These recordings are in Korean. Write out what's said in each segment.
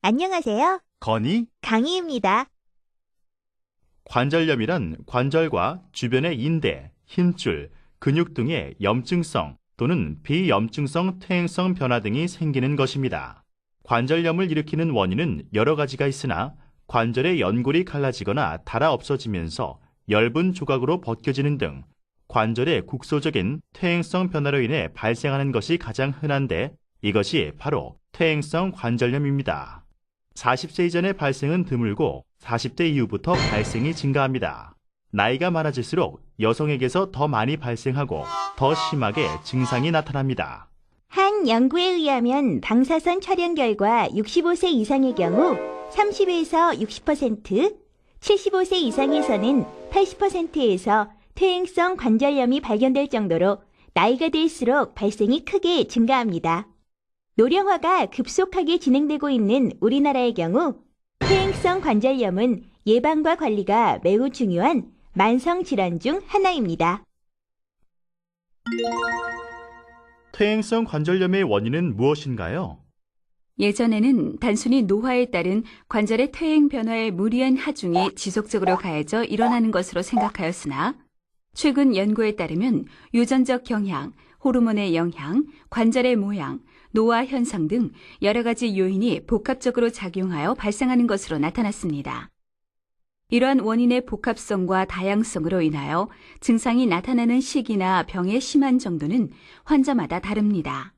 안녕하세요. 건이 강희입니다. 관절염이란 관절과 주변의 인대, 힘줄, 근육 등의 염증성 또는 비염증성 퇴행성 변화 등이 생기는 것입니다. 관절염을 일으키는 원인은 여러 가지가 있으나 관절의 연골이 갈라지거나 닳아 없어지면서 엷은 조각으로 벗겨지는 등 관절의 국소적인 퇴행성 변화로 인해 발생하는 것이 가장 흔한데 이것이 바로 퇴행성 관절염입니다. 40세 이전의 발생은 드물고 40대 이후부터 발생이 증가합니다. 나이가 많아질수록 여성에게서 더 많이 발생하고 더 심하게 증상이 나타납니다. 한 연구에 의하면 방사선 촬영 결과 65세 이상의 경우 30에서 60%, 75세 이상에서는 80%에서 퇴행성 관절염이 발견될 정도로 나이가 들수록 발생이 크게 증가합니다. 노령화가 급속하게 진행되고 있는 우리나라의 경우 퇴행성 관절염은 예방과 관리가 매우 중요한 만성 질환 중 하나입니다. 퇴행성 관절염의 원인은 무엇인가요? 예전에는 단순히 노화에 따른 관절의 퇴행 변화에 무리한 하중이 지속적으로 가해져 일어나는 것으로 생각하였으나 최근 연구에 따르면 유전적 경향, 호르몬의 영향, 관절의 모양, 노화 현상 등 여러 가지 요인이 복합적으로 작용하여 발생하는 것으로 나타났습니다. 이러한 원인의 복합성과 다양성으로 인하여 증상이 나타나는 시기나 병의 심한 정도는 환자마다 다릅니다.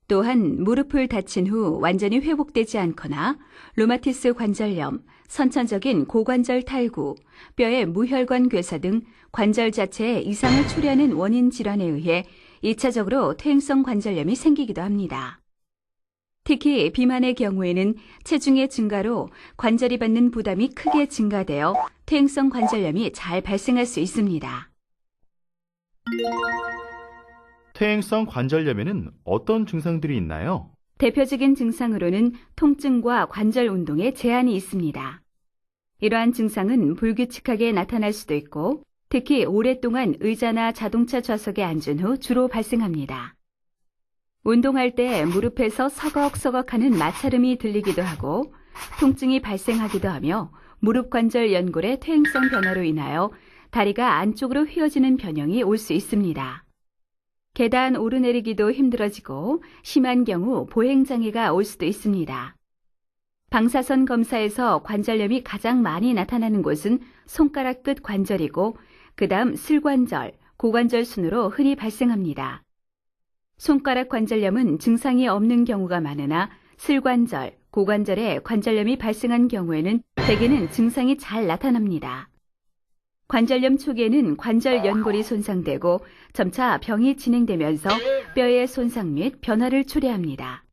또한 무릎을 다친 후 완전히 회복되지 않거나 루마티스 관절염, 선천적인 고관절 탈구, 뼈의 무혈관 괴사 등 관절 자체에 이상을 초래하는 원인 질환에 의해 2차적으로 퇴행성 관절염이 생기기도 합니다. 특히 비만의 경우에는 체중의 증가로 관절이 받는 부담이 크게 증가되어 퇴행성 관절염이 잘 발생할 수 있습니다. 퇴행성 관절염에는 어떤 증상들이 있나요? 대표적인 증상으로는 통증과 관절 운동에 제한이 있습니다. 이러한 증상은 불규칙하게 나타날 수도 있고 특히 오랫동안 의자나 자동차 좌석에 앉은 후 주로 발생합니다. 운동할 때 무릎에서 서걱서걱하는 마찰음이 들리기도 하고 통증이 발생하기도 하며 무릎 관절 연골의 퇴행성 변화로 인하여 다리가 안쪽으로 휘어지는 변형이 올 수 있습니다. 계단 오르내리기도 힘들어지고 심한 경우 보행장애가 올 수도 있습니다. 방사선 검사에서 관절염이 가장 많이 나타나는 곳은 손가락 끝 관절이고 그 다음 슬관절, 고관절 순으로 흔히 발생합니다. 손가락 관절염은 증상이 없는 경우가 많으나 슬관절, 고관절에 관절염이 발생한 경우에는 대개는 증상이 잘 나타납니다. 관절염 초기에는 관절 연골이 손상되고 점차 병이 진행되면서 뼈의 손상 및 변화를 초래합니다.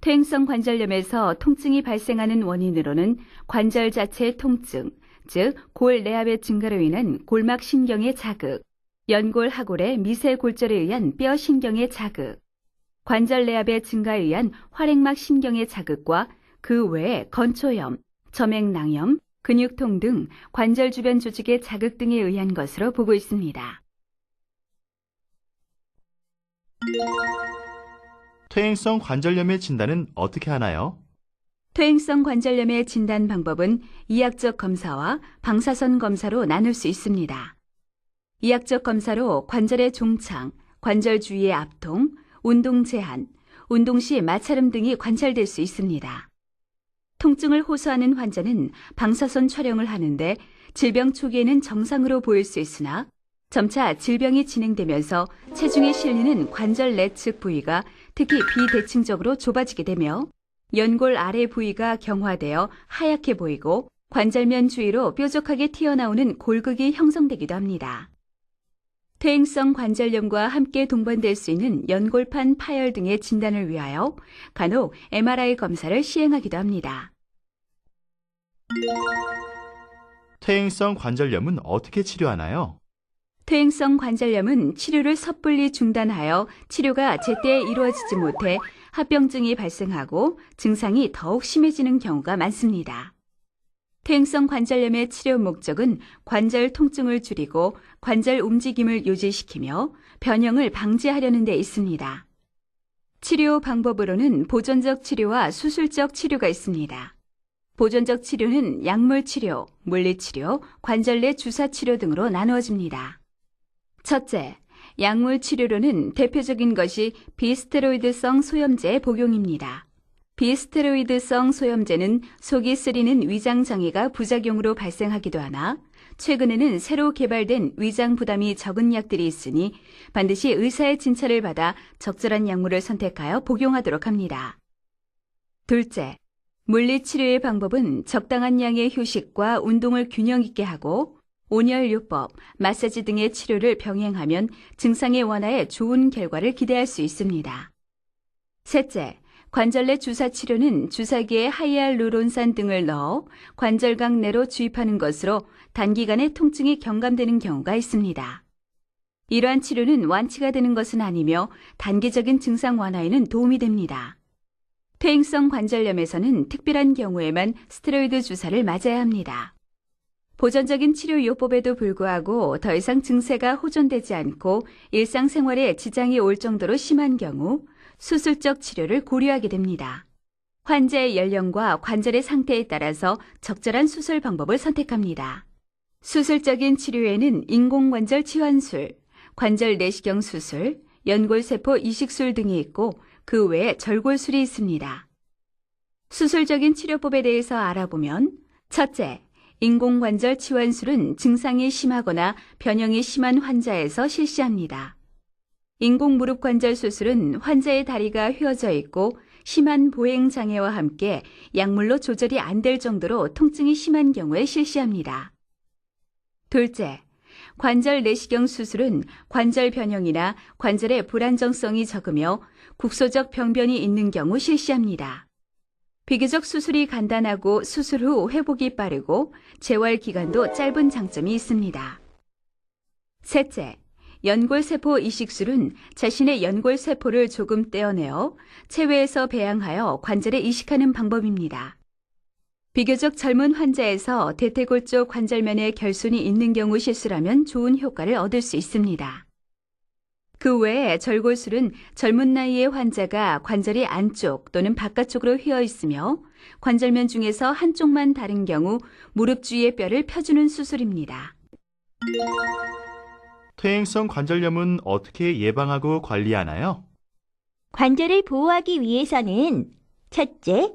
퇴행성 관절염에서 통증이 발생하는 원인으로는 관절 자체의 통증, 즉 골 내압의 증가로 인한 골막 신경의 자극, 연골 하골의 미세 골절에 의한 뼈 신경의 자극, 관절 내압의 증가에 의한 활액막 신경의 자극과 그 외에 건초염, 점액낭염, 근육통 등 관절 주변 조직의 자극 등에 의한 것으로 보고 있습니다. 퇴행성 관절염의 진단은 어떻게 하나요? 퇴행성 관절염의 진단 방법은 이학적 검사와 방사선 검사로 나눌 수 있습니다. 이학적 검사로 관절의 종창, 관절 주위의 압통, 운동 제한, 운동 시 마찰음 등이 관찰될 수 있습니다. 통증을 호소하는 환자는 방사선 촬영을 하는데 질병 초기에는 정상으로 보일 수 있으나 점차 질병이 진행되면서 체중이 실리는 관절 내측 부위가 특히 비대칭적으로 좁아지게 되며 연골 아래 부위가 경화되어 하얗게 보이고 관절면 주위로 뾰족하게 튀어나오는 골극이 형성되기도 합니다. 퇴행성 관절염과 함께 동반될 수 있는 연골판 파열 등의 진단을 위하여 간혹 MRI 검사를 시행하기도 합니다. 퇴행성 관절염은 어떻게 치료하나요? 퇴행성 관절염은 치료를 섣불리 중단하여 치료가 제때 이루어지지 못해 합병증이 발생하고 증상이 더욱 심해지는 경우가 많습니다. 퇴행성 관절염의 치료 목적은 관절 통증을 줄이고 관절 움직임을 유지시키며 변형을 방지하려는 데 있습니다. 치료 방법으로는 보존적 치료와 수술적 치료가 있습니다. 보존적 치료는 약물 치료, 물리치료, 관절 내 주사 치료 등으로 나누어집니다. 첫째, 약물 치료로는 대표적인 것이 비스테로이드성 소염제 복용입니다. 비스테로이드성 소염제는 속이 쓰리는 위장 장애가 부작용으로 발생하기도 하나 최근에는 새로 개발된 위장 부담이 적은 약들이 있으니 반드시 의사의 진찰을 받아 적절한 약물을 선택하여 복용하도록 합니다. 둘째, 물리치료의 방법은 적당한 양의 휴식과 운동을 균형 있게 하고 온열요법, 마사지 등의 치료를 병행하면 증상의 완화에 좋은 결과를 기대할 수 있습니다. 셋째, 관절 내 주사 치료는 주사기에 하이알루론산 등을 넣어 관절각 내로 주입하는 것으로 단기간에 통증이 경감되는 경우가 있습니다. 이러한 치료는 완치가 되는 것은 아니며 단기적인 증상 완화에는 도움이 됩니다. 퇴행성 관절염에서는 특별한 경우에만 스테로이드 주사를 맞아야 합니다. 보존적인 치료 요법에도 불구하고 더 이상 증세가 호전되지 않고 일상생활에 지장이 올 정도로 심한 경우 수술적 치료를 고려하게 됩니다. 환자의 연령과 관절의 상태에 따라서 적절한 수술 방법을 선택합니다. 수술적인 치료에는 인공관절 치환술, 관절 내시경 수술, 연골세포 이식술 등이 있고 그 외에 절골술이 있습니다. 수술적인 치료법에 대해서 알아보면 첫째, 인공관절 치환술은 증상이 심하거나 변형이 심한 환자에서 실시합니다. 인공무릎관절 수술은 환자의 다리가 휘어져 있고 심한 보행장애와 함께 약물로 조절이 안 될 정도로 통증이 심한 경우에 실시합니다. 둘째, 관절 내시경 수술은 관절 변형이나 관절의 불안정성이 적으며 국소적 병변이 있는 경우 실시합니다. 비교적 수술이 간단하고 수술 후 회복이 빠르고 재활 기간도 짧은 장점이 있습니다. 셋째, 연골세포 이식술은 자신의 연골세포를 조금 떼어내어 체외에서 배양하여 관절에 이식하는 방법입니다. 비교적 젊은 환자에서 대퇴골 쪽 관절면에 결손이 있는 경우 실수라면 좋은 효과를 얻을 수 있습니다. 그 외에 절골술은 젊은 나이의 환자가 관절이 안쪽 또는 바깥쪽으로 휘어 있으며 관절면 중에서 한쪽만 다른 경우 무릎 주위의 뼈를 펴주는 수술입니다. 퇴행성 관절염은 어떻게 예방하고 관리하나요? 관절을 보호하기 위해서는 첫째,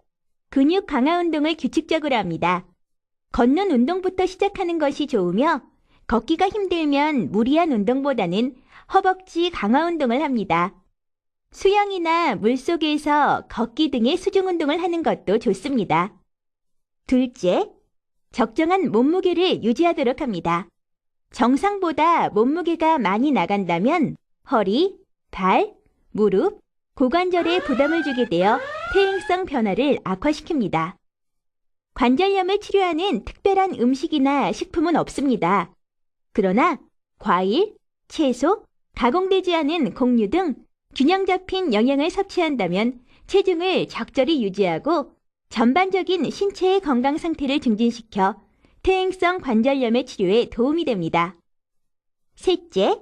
근육 강화 운동을 규칙적으로 합니다. 걷는 운동부터 시작하는 것이 좋으며 걷기가 힘들면 무리한 운동보다는 허벅지 강화 운동을 합니다. 수영이나 물속에서 걷기 등의 수중 운동을 하는 것도 좋습니다. 둘째, 적정한 몸무게를 유지하도록 합니다. 정상보다 몸무게가 많이 나간다면 허리, 발, 무릎, 고관절에 부담을 주게 되어 퇴행성 변화를 악화시킵니다. 관절염을 치료하는 특별한 음식이나 식품은 없습니다. 그러나 과일, 채소, 가공되지 않은 곡류 등 균형 잡힌 영양을 섭취한다면 체중을 적절히 유지하고 전반적인 신체의 건강 상태를 증진시켜 퇴행성 관절염의 치료에 도움이 됩니다. 셋째,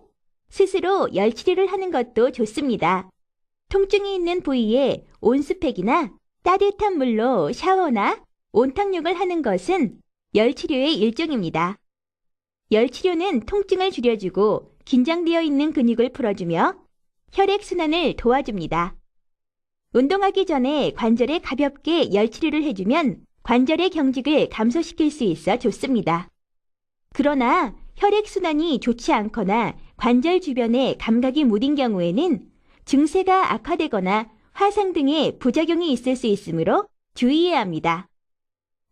스스로 열 치료를 하는 것도 좋습니다. 통증이 있는 부위에 온수팩이나 따뜻한 물로 샤워나 온탕욕을 하는 것은 열 치료의 일종입니다. 열 치료는 통증을 줄여주고 긴장되어 있는 근육을 풀어주며 혈액순환을 도와줍니다. 운동하기 전에 관절에 가볍게 열 치료를 해주면 관절의 경직을 감소시킬 수 있어 좋습니다. 그러나 혈액순환이 좋지 않거나 관절 주변에 감각이 무딘 경우에는 증세가 악화되거나 화상 등의 부작용이 있을 수 있으므로 주의해야 합니다.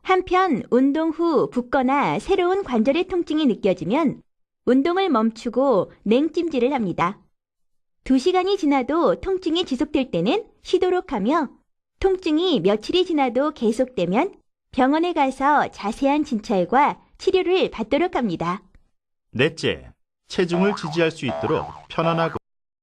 한편 운동 후 붓거나 새로운 관절의 통증이 느껴지면 운동을 멈추고 냉찜질을 합니다. 2시간이 지나도 통증이 지속될 때는 쉬도록 하며 통증이 며칠이 지나도 계속되면 병원에 가서 자세한 진찰과 치료를 받도록 합니다. 넷째, 체중을 지지할 수 있도록 편안하고